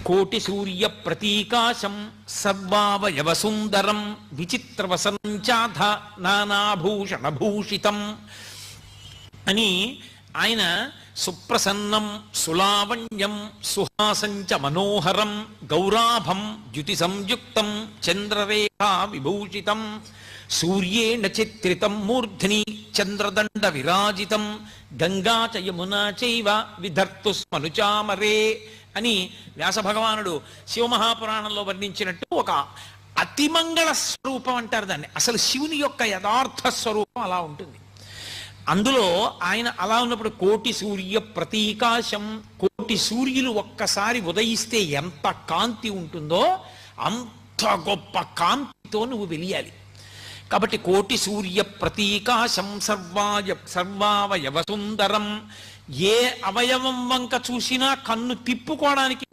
కోటి సూర్య ప్రతీకాశం సర్వావయవ సుందరం విచిత్రవసంచాధ నానాభూషణభూషితం అని ఆయన సుప్రసన్నం సులావణ్యం సుహాసంచ మనోహరం గౌరాభం ద్యుతి సంయుక్తం చంద్రరేఖా విభూషితం సూర్యేణ చిత్రితం మూర్ధ్ని చంద్రదండ విరాజితం గంగా చ యమునా చైవ విధర్తు స్మనుచామరే అని వ్యాసభగవానుడు శివమహాపురాణంలో వర్ణించినట్టు ఒక అతిమంగళ స్వరూపం అంటారు దాన్ని. అసలు శివుని యొక్క యథార్థ స్వరూపం అలా ఉంటుంది. అందులో ఆయన అలా ఉన్నప్పుడు కోటి సూర్య ప్రతీకాశం, కోటి సూర్యులు ఒక్కసారి ఉదయిస్తే ఎంత కాంతి ఉంటుందో అంత గొప్ప కాంతితో నువ్వు వెలియాలి. కాబట్టి కోటి సూర్య ప్రతీకాశం సర్వావయవ సుందరం, ఏ అవయవం వంక చూసినా కన్ను తిప్పుకోవడానికి